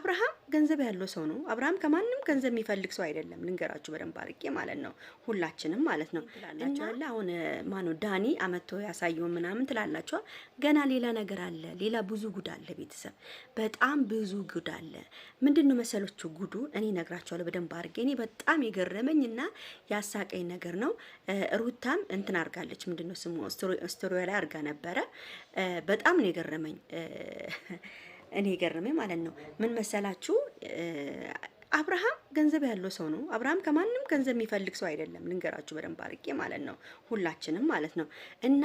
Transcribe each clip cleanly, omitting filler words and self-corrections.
አብርሃም ገንዘብ ያለው ሰው ነው። አብርሃም ከማንም ገንዘብ የሚፈልግ ሰው አይደለም። ልንገራችሁ በደንብ አድርጌ ማለት ነው። ሁላችንም ማለት ነው ትላላችሁ። አሁን ማነው ዳኒ አመቶ ያሳየው ምናምን ትላላችሁ። ገና ሌላ ነገር አለ። ሌላ ብዙ ጉድ አለ። ቤተሰብ በጣም ብዙ ጉድ አለ። ምንድነው መሰሎቹ ጉዱ? እኔ ነግራችኋለሁ በደንብ አድርጌ። እኔ በጣም የገረመኝና ያሳቀኝ ነገር ነው። ሩታም እንትን አርጋለች። ምንድነው ስሙ ስቶሪ ላይ አርጋ ነበረ። በጣም ነው የገረመኝ። እኔ ገረመኝ ማለት ነው። ምን መሰላችሁ? አብርሃም ገንዘብ ያለው ሰው ነው። አብርሃም ከማንም ገንዘብ የሚፈልግ ሰው አይደለም። ልንገራችሁ በደንብ አድርጌ ማለት ነው። ሁላችንም ማለት ነው። እና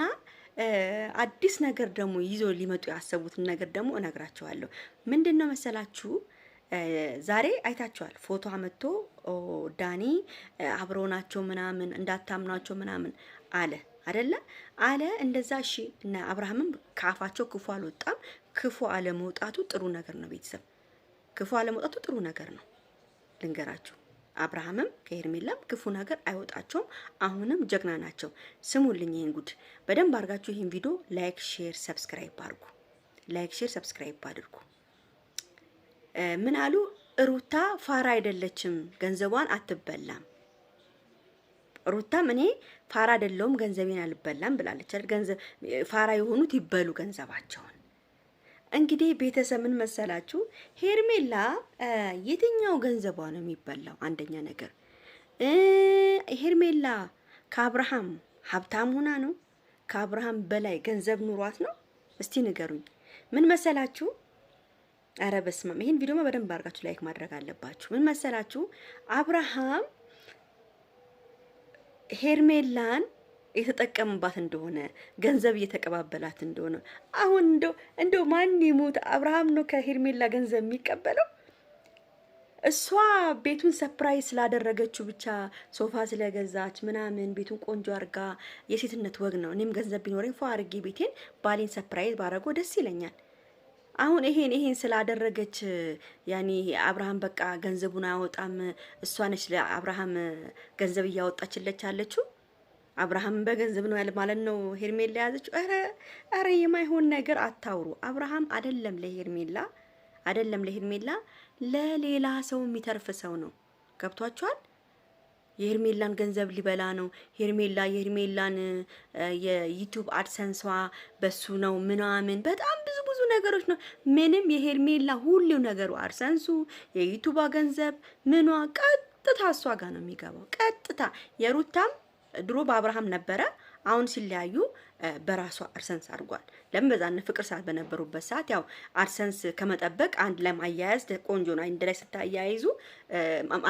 አዲስ ነገር ደግሞ ይዞ ሊመጡ ያሰቡትን ነገር ደግሞ እነግራችኋለሁ። ምንድነው መሰላችሁ? ዛሬ አይታችኋል። ፎቶ አመጥቶ ዳኒ አብረው ናቸው ምናምን እንዳታምናቸው ምናምን አለ አይደለ? አለ እንደዛ። እሺ እና አብርሃምም ካፋቸው ክፉ አልወጣም። ክፉ አለመውጣቱ ጥሩ ነገር ነው። ቤተሰብ ክፉ አለመውጣቱ ጥሩ ነገር ነው። ልንገራችሁ አብርሃምም ከሄርሜላም ክፉ ነገር አይወጣቸውም። አሁንም ጀግና ናቸው። ስሙልኝ ይሄን ጉድ በደንብ አድርጋችሁ ይሄን ቪዲዮ ላይክ፣ ሼር፣ ሰብስክራይብ አድርጉ። ላይክ፣ ሼር፣ ሰብስክራይብ አድርጉ። ምን አሉ? ሩታ ፋራ አይደለችም፣ ገንዘቧን አትበላም። ሩታም እኔ ፋራ አይደለሁም ገንዘቤን አልበላም ብላለች። ገንዘብ ፋራ የሆኑት ይበሉ ገንዘባቸውን። እንግዲህ ቤተሰብ ምን መሰላችሁ? ሄርሜላ የትኛው ገንዘቧ ነው የሚበላው? አንደኛ ነገር ሄርሜላ ከአብርሃም ሀብታም ሆና ነው? ከአብርሃም በላይ ገንዘብ ኑሯት ነው? እስቲ ንገሩኝ። ምን መሰላችሁ? አረ በስመ አብ! ይሄን ቪዲዮ በደንብ አድርጋችሁ ላይክ ማድረግ አለባችሁ። ምን መሰላችሁ? አብርሃም ሄርሜላን የተጠቀምባት እንደሆነ ገንዘብ እየተቀባበላት እንደሆነ አሁን እንደው ማን ይሙት አብርሃም ነው ከሄርሜላ ገንዘብ የሚቀበለው? እሷ ቤቱን ሰርፕራይዝ ስላደረገችው ብቻ ሶፋ ስለገዛች ምናምን ቤቱን ቆንጆ አርጋ የሴትነት ወግ ነው። እኔም ገንዘብ ቢኖረኝ ፎ አርጌ ቤቴን ባሌን ሰርፕራይዝ ባረገው ደስ ይለኛል። አሁን ይሄን ስላደረገች ያኔ አብርሃም በቃ ገንዘቡን አያወጣም። እሷ ነች ለአብርሃም ገንዘብ እያወጣችለች አለችው። አብርሃም በገንዘብ ነው ያለ ማለት ነው ሄርሜላ ያዘችው። አረ የማይሆን ነገር አታውሩ። አብርሃም አይደለም ለሄርሜላ ለሌላ ሰው የሚተርፍ ሰው ነው። ገብቷችኋል? የሄርሜላን ገንዘብ ሊበላ ነው። የሄርሜላን የዩቲዩብ አድሰንሷ በሱ ነው ምናምን በጣም ብዙ ነገሮች ነው። ምንም የሄርሜላ ሁሉ ነገሩ አድሰንሱ የዩቲዩብ ገንዘብ ምኗ ቀጥታ እሷ ጋር ነው የሚገባው። ቀጥታ የሩታም ድሮ በአብርሃም ነበረ። አሁን ሲለያዩ በራሷ አድሰንስ አድርጓል። ለምን በዛን ፍቅር ሰዓት በነበሩበት ሰዓት ያው አድሰንስ ከመጠበቅ አንድ ላይ ማያያዝ ቆንጆ ነው። አንድ ላይ ስታያይዙ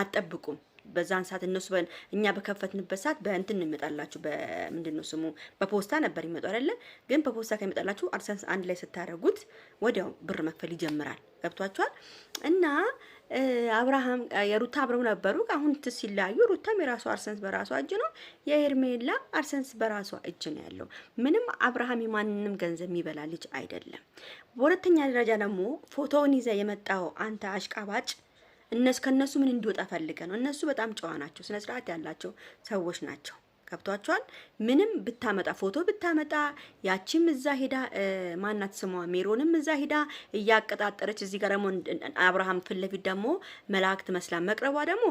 አትጠብቁም። በዛን ሰዓት እነሱ እኛ በከፈትንበት ሰዓት በእንትን እንመጣላችሁ በምንድነው ስሙ በፖስታ ነበር ይመጣ አይደለ? ግን በፖስታ ከመጣላችሁ አድሰንስ አንድ ላይ ስታረጉት ወዲያው ብር መክፈል ይጀምራል። ገብቷችኋል? እና አብርሃም የሩታ አብረው ነበሩ። አሁን ሲለያዩ ሩታም የራሷ አድሰንስ በራሷ እጅ ነው፣ የሄርሜላ አድሰንስ በራሷ እጅ ነው ያለው። ምንም አብርሃም የማንንም ገንዘብ የሚበላ ልጅ አይደለም። በሁለተኛ ደረጃ ደግሞ ፎቶውን ይዘ የመጣው አንተ አሽቃባጭ ከነሱ ምን እንዲወጣ ፈልገ ነው? እነሱ በጣም ጨዋ ናቸው፣ ስነ ስርዓት ያላቸው ሰዎች ናቸው። ገብቷቸዋል? ምንም ብታመጣ ፎቶ ብታመጣ ያቺም እዛ ሄዳ ማናት ስሟ ሜሮንም እዛ ሄዳ እያቀጣጠረች እዚህ ጋር ደግሞ አብርሃም ፊት ለፊት ደግሞ መላእክት መስላ መቅረቧ ደግሞ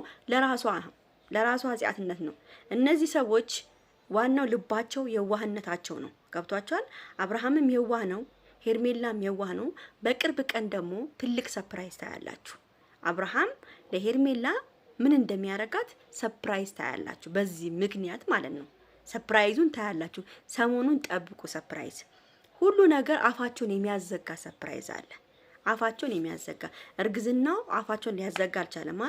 ለራሷ ኃጢአትነት ነው። እነዚህ ሰዎች ዋናው ልባቸው የዋህነታቸው ነው። ገብቷቸዋል? አብርሃምም የዋህ ነው፣ ሄርሜላም የዋህ ነው። በቅርብ ቀን ደግሞ ትልቅ ሰርፕራይዝ ታያላችሁ። አብርሃም ለሄርሜላ ምን እንደሚያረጋት ሰርፕራይዝ ታያላችሁ። በዚህ ምክንያት ማለት ነው። ሰርፕራይዙን ታያላችሁ። ሰሞኑን ጠብቁ። ሰርፕራይዝ ሁሉ ነገር አፋቸውን የሚያዘጋ ሰርፕራይዝ አለ። አፋቸውን የሚያዘጋ እርግዝናው አፋቸውን ሊያዘጋ አልቻለም።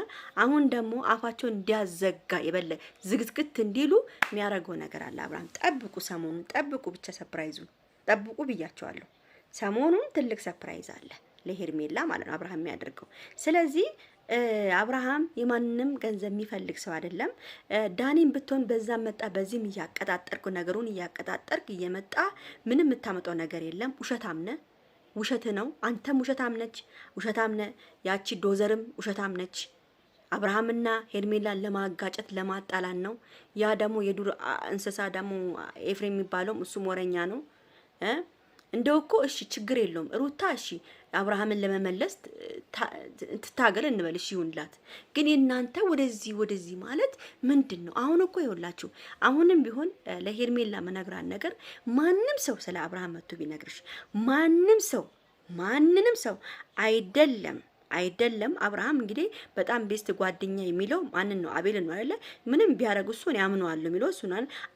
አሁን ደግሞ አፋቸውን እንዲያዘጋ የበለ ዝግዝግት እንዲሉ የሚያረገው ነገር አለ። አብርሃም ጠብቁ። ሰሞኑን ጠብቁ። ብቻ ሰርፕራይዙን ጠብቁ ብያቸዋለሁ። ሰሞኑን ትልቅ ሰርፕራይዝ አለ ለሄርሜላ ማለት ነው አብርሃም የሚያደርገው። ስለዚህ አብርሃም የማንንም ገንዘብ የሚፈልግ ሰው አይደለም። ዳኒም ብትሆን በዛም መጣ በዚህም እያቀጣጠርኩ ነገሩን እያቀጣጠርክ እየመጣ ምንም የምታመጣው ነገር የለም። ውሸታም ነህ፣ ውሸት ነው። አንተም ውሸታም ነች፣ ውሸታም ነህ። ያቺ ዶዘርም ውሸታም ነች። አብርሃምና ሄርሜላን ለማጋጨት ለማጣላን ነው። ያ ደግሞ የዱር እንስሳ ደግሞ ኤፍሬም የሚባለው እሱም ወረኛ ነው። እንደው እኮ እሺ ችግር የለውም ሩታ እሺ አብርሃምን ለመመለስ ትታገል እንበል እሺ ይሁንላት። ግን የእናንተ ወደዚህ ማለት ምንድነው? አሁን እኮ ይኸውላችሁ አሁንም ቢሆን ለሄርሜላ መነግራን ነገር ማንም ሰው ስለ አብርሃም መጥቶ ቢነግርሽ ማንንም ሰው አይደለም አብርሃም እንግዲህ በጣም ቤስት ጓደኛ የሚለው ማንን ነው? አቤልን ነው አይደለ? ምንም ቢያረጉ እሱን ያምነዋል የሚለው እሱን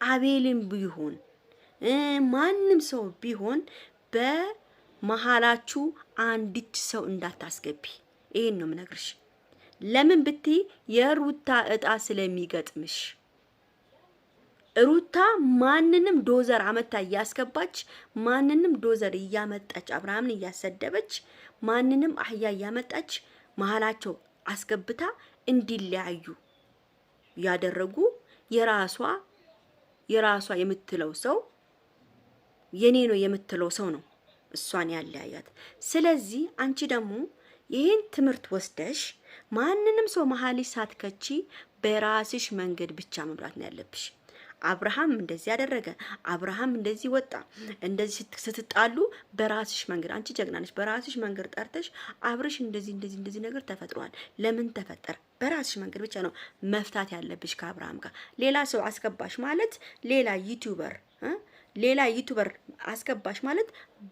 አቤልን ቢሆን ማንም ሰው ቢሆን በመሃላችሁ አንዲት ሰው እንዳታስገቢ። ይሄን ነው የምነግርሽ። ለምን ብትይ የሩታ እጣ ስለሚገጥምሽ። ሩታ ማንንም ዶዘር አመታ እያስገባች ማንንም ዶዘር እያመጣች አብርሃምን እያሰደበች ማንንም አህያ እያመጣች መሃላቸው አስገብታ እንዲለያዩ ያደረጉ የራሷ የምትለው ሰው የኔ ነው የምትለው ሰው ነው እሷን ያለያያት። ስለዚህ አንቺ ደግሞ ይሄን ትምህርት ወስደሽ ማንንም ሰው መሃልሽ ሳትከቺ በራስሽ መንገድ ብቻ መምራት ነው ያለብሽ። አብርሃም እንደዚህ ያደረገ አብርሃም እንደዚህ ወጣ እንደዚህ ስትጣሉ በራስሽ መንገድ አንቺ ጀግና ነሽ። በራስሽ መንገድ ጠርተሽ አብርሽ እንደዚህ ነገር ተፈጥሯል። ለምን ተፈጠረ? በራስሽ መንገድ ብቻ ነው መፍታት ያለብሽ ከአብርሃም ጋር። ሌላ ሰው አስገባሽ ማለት ሌላ ዩቲዩበር አስገባሽ ማለት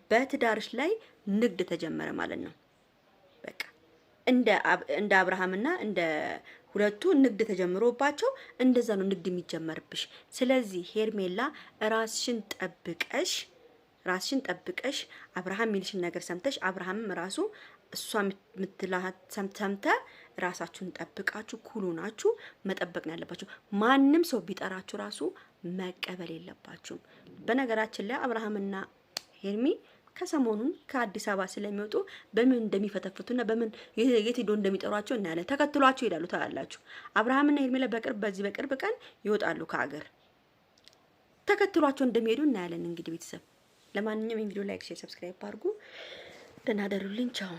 በትዳርሽ ላይ ንግድ ተጀመረ ማለት ነው። በቃ እንደ አብርሃምና እንደ ሁለቱ ንግድ ተጀምሮባቸው እንደዛ ነው ንግድ የሚጀመርብሽ። ስለዚህ ሄርሜላ ራስሽን ጠብቀሽ አብርሃም የሚልሽን ነገር ሰምተሽ አብርሃምም ራሱ እሷ የምትላት ሰምተ ራሳችሁን ጠብቃችሁ ኩሉ ናችሁ መጠበቅ ነው ያለባችሁ። ማንም ሰው ቢጠራችሁ ራሱ መቀበል የለባችሁም። በነገራችን ላይ አብርሃምና ሄርሚ ከሰሞኑን ከአዲስ አበባ ስለሚወጡ በምን እንደሚፈተፍቱና በምን የት ሄዶ እንደሚጠሯቸው እናያለን። ተከትሏቸው ይሄዳሉ ታላላችሁ። አብርሃምና ሄርሜላ በቅርብ ቀን ይወጣሉ ከሀገር። ተከትሏቸው እንደሚሄዱ እናያለን። እንግዲህ ቤተሰብ ለማንኛውም ቪዲዮ ላይክ፣ ሼር፣ ሰብስክራይብ አድርጉ። ደህና ደሩልኝ። ቻው።